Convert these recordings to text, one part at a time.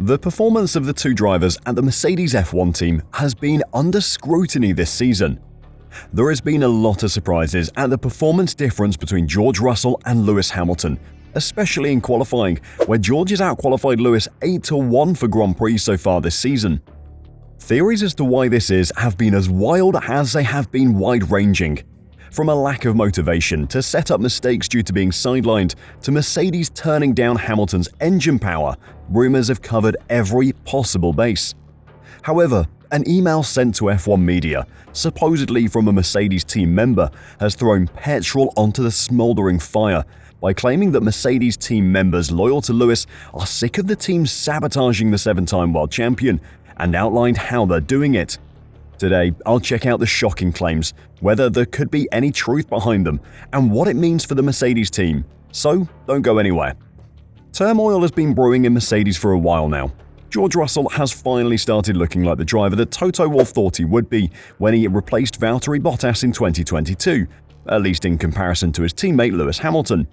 The performance of the two drivers at the Mercedes F1 team has been under scrutiny this season. There has been a lot of surprises at the performance difference between George Russell and Lewis Hamilton, especially in qualifying, where George has outqualified Lewis 8-1 for Grand Prix so far this season. Theories as to why this is have been as wild as they have been wide-ranging. From a lack of motivation to setup mistakes due to being sidelined to Mercedes turning down Hamilton's engine power, rumors have covered every possible base. However, an email sent to F1 media, supposedly from a Mercedes team member, has thrown petrol onto the smoldering fire by claiming that Mercedes team members loyal to Lewis are sick of the team sabotaging the 7-time world champion and outlined how they're doing it. Today, I'll check out the shocking claims, whether there could be any truth behind them, and what it means for the Mercedes team. So, don't go anywhere. Turmoil has been brewing in Mercedes for a while now. George Russell has finally started looking like the driver that Toto Wolff thought he would be when he replaced Valtteri Bottas in 2022, at least in comparison to his teammate Lewis Hamilton.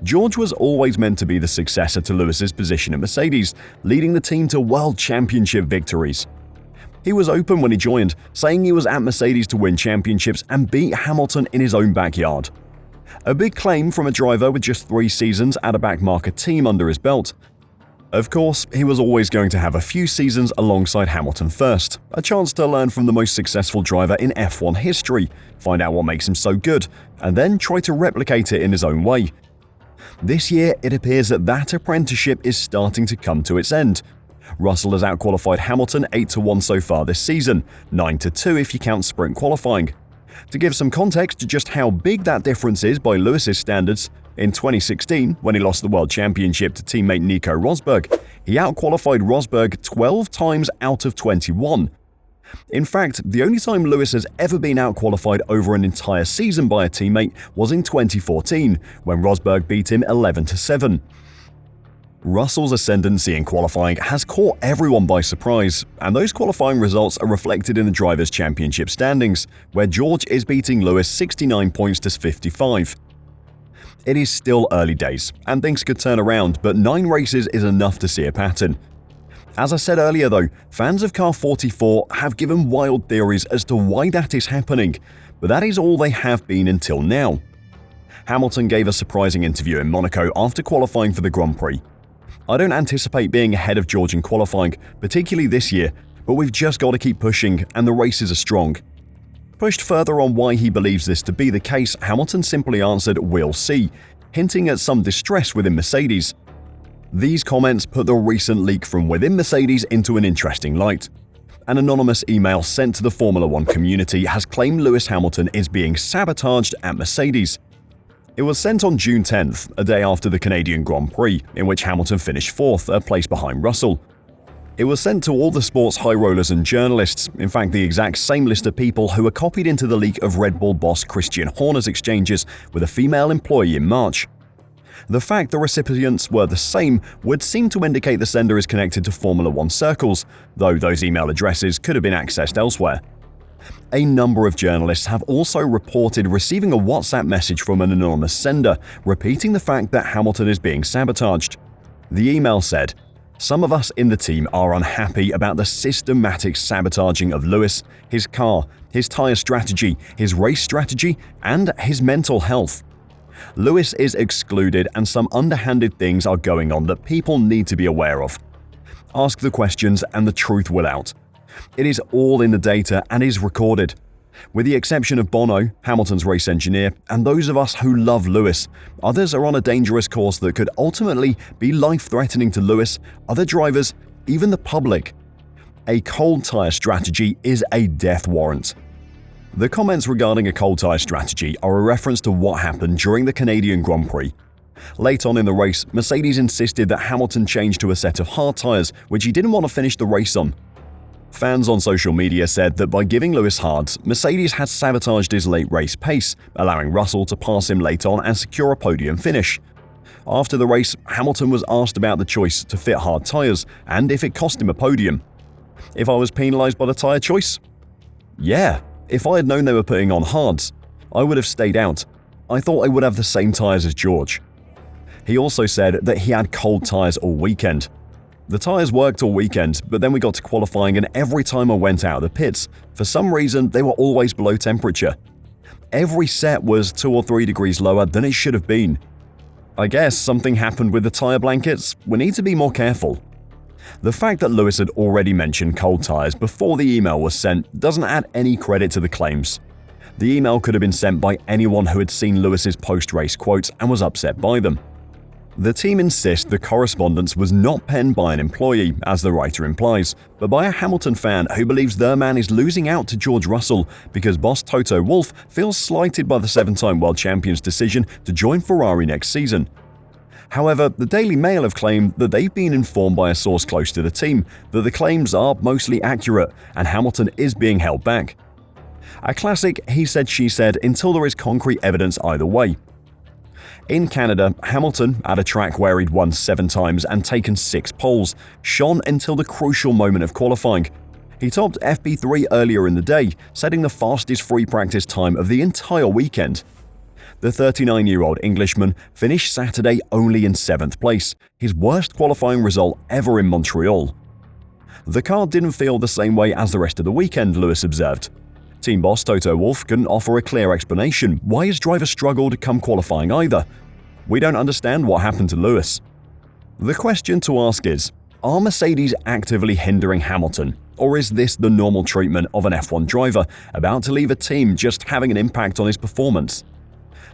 George was always meant to be the successor to Lewis's position at Mercedes, leading the team to World Championship victories. He was open when he joined, saying he was at Mercedes to win championships and beat Hamilton in his own backyard. A big claim from a driver with just 3 seasons at a backmarker team under his belt. Of course, he was always going to have a few seasons alongside Hamilton first, a chance to learn from the most successful driver in F1 history, find out what makes him so good, and then try to replicate it in his own way. This year, it appears that apprenticeship is starting to come to its end. Russell has outqualified Hamilton 8-1 so far this season, 9-2 if you count sprint qualifying. To give some context to just how big that difference is by Lewis's standards, in 2016, when he lost the World Championship to teammate Nico Rosberg, he outqualified Rosberg 12 times out of 21. In fact, the only time Lewis has ever been outqualified over an entire season by a teammate was in 2014, when Rosberg beat him 11-7. Russell's ascendancy in qualifying has caught everyone by surprise, and those qualifying results are reflected in the Drivers' Championship standings, where George is beating Lewis 69 points to 55. It is still early days, and things could turn around, but 9 races is enough to see a pattern. As I said earlier though, fans of Car 44 have given wild theories as to why that is happening, but that is all they have been until now. Hamilton gave a surprising interview in Monaco after qualifying for the Grand Prix. I don't anticipate being ahead of George in qualifying, particularly this year, but we've just got to keep pushing and the races are strong. Pushed further on why he believes this to be the case, Hamilton simply answered, "We'll see," hinting at some distress within Mercedes. These comments put the recent leak from within Mercedes into an interesting light. An anonymous email sent to the Formula One community has claimed Lewis Hamilton is being sabotaged at Mercedes. It was sent on June 10th, a day after the Canadian Grand Prix, in which Hamilton finished 4th, a place behind Russell. It was sent to all the sport's high rollers and journalists, in fact the exact same list of people who were copied into the leak of Red Bull boss Christian Horner's exchanges with a female employee in March. The fact the recipients were the same would seem to indicate the sender is connected to Formula One circles, though those email addresses could have been accessed elsewhere. A number of journalists have also reported receiving a WhatsApp message from an anonymous sender, repeating the fact that Hamilton is being sabotaged. The email said, "Some of us in the team are unhappy about the systematic sabotaging of Lewis, his car, his tyre strategy, his race strategy, and his mental health. Lewis is excluded and some underhanded things are going on that people need to be aware of. Ask the questions and the truth will out. It is all in the data and is recorded. With the exception of Bono, Hamilton's race engineer, and those of us who love Lewis, others are on a dangerous course that could ultimately be life-threatening to Lewis, other drivers, even the public. A cold tyre strategy is a death warrant." The comments regarding a cold tyre strategy are a reference to what happened during the Canadian Grand Prix. Late on in the race, Mercedes insisted that Hamilton change to a set of hard tyres, which he didn't want to finish the race on. Fans on social media said that by giving Lewis hards, Mercedes had sabotaged his late race pace, allowing Russell to pass him late on and secure a podium finish. After the race, Hamilton was asked about the choice to fit hard tyres and if it cost him a podium. "If I was penalised by the tyre choice? Yeah, if I had known they were putting on hards, I would have stayed out. I thought I would have the same tyres as George." He also said that he had cold tyres all weekend. The tyres worked all weekend, but then we got to qualifying and every time I went out of the pits, for some reason they were always below temperature. Every set was 2 or 3 degrees lower than it should have been. I guess something happened with the tyre blankets. We need to be more careful." The fact that Lewis had already mentioned cold tyres before the email was sent doesn't add any credit to the claims. The email could have been sent by anyone who had seen Lewis's post-race quotes and was upset by them. The team insists the correspondence was not penned by an employee, as the writer implies, but by a Hamilton fan who believes their man is losing out to George Russell because boss Toto Wolff feels slighted by the 7-time world champion's decision to join Ferrari next season. However, the Daily Mail have claimed that they've been informed by a source close to the team that the claims are mostly accurate and Hamilton is being held back. A classic he said she said until there is concrete evidence either way. In Canada, Hamilton, at a track where he'd won 7 times and taken 6 poles, shone until the crucial moment of qualifying. He topped FP3 earlier in the day, setting the fastest free practice time of the entire weekend. The 39-year-old Englishman finished Saturday only in 7th place, his worst qualifying result ever in Montreal. The car didn't feel the same way as the rest of the weekend, Lewis observed. Team boss Toto Wolff couldn't offer a clear explanation why his driver struggled come qualifying either. "We don't understand what happened to Lewis." The question to ask is, are Mercedes actively hindering Hamilton, or is this the normal treatment of an F1 driver about to leave a team just having an impact on his performance?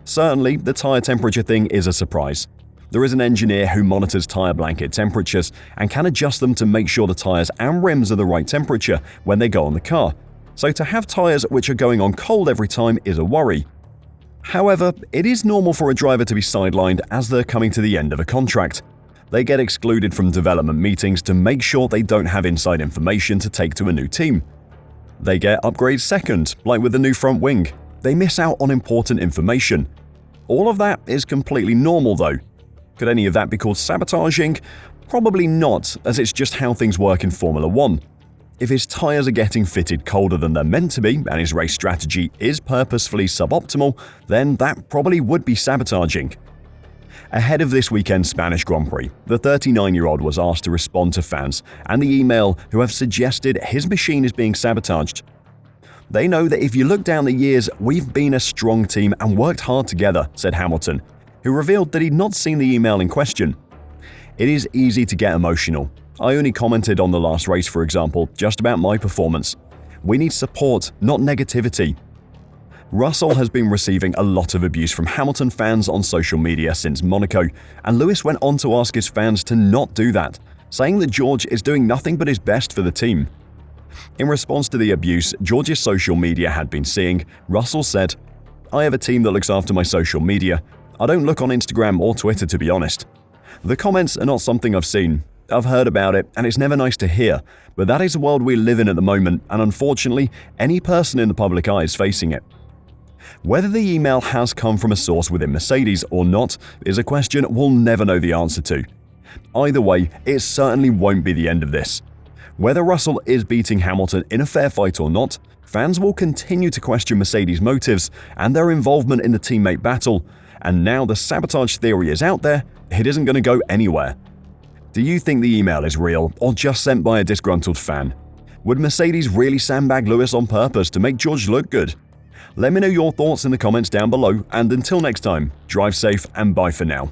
Certainly, the tyre temperature thing is a surprise. There is an engineer who monitors tyre blanket temperatures and can adjust them to make sure the tyres and rims are the right temperature when they go on the car. So to have tyres which are going on cold every time is a worry. However, it is normal for a driver to be sidelined as they're coming to the end of a contract. They get excluded from development meetings to make sure they don't have inside information to take to a new team. They get upgrades second, like with the new front wing. They miss out on important information. All of that is completely normal though. Could any of that be called sabotaging? Probably not, as it's just how things work in Formula 1. If his tyres are getting fitted colder than they're meant to be and his race strategy is purposefully suboptimal, then that probably would be sabotaging. Ahead of this weekend's Spanish Grand Prix, the 39-year-old was asked to respond to fans and the email who have suggested his machine is being sabotaged. "They know that if you look down the years, we've been a strong team and worked hard together," said Hamilton, who revealed that he'd not seen the email in question. "It is easy to get emotional. I only commented on the last race, for example, just about my performance. We need support, not negativity." Russell has been receiving a lot of abuse from Hamilton fans on social media since Monaco, and Lewis went on to ask his fans to not do that, saying that George is doing nothing but his best for the team. In response to the abuse George's social media had been seeing, Russell said, "I have a team that looks after my social media. I don't look on Instagram or Twitter, to be honest. The comments are not something I've seen. I've heard about it, and it's never nice to hear, but that is the world we live in at the moment, and unfortunately, any person in the public eye is facing it." Whether the email has come from a source within Mercedes or not is a question we'll never know the answer to. Either way, it certainly won't be the end of this. Whether Russell is beating Hamilton in a fair fight or not, fans will continue to question Mercedes' motives and their involvement in the teammate battle, and now the sabotage theory is out there, it isn't going to go anywhere. Do you think the email is real or just sent by a disgruntled fan? Would Mercedes really sandbag Lewis on purpose to make George look good? Let me know your thoughts in the comments down below, and until next time, drive safe and bye for now.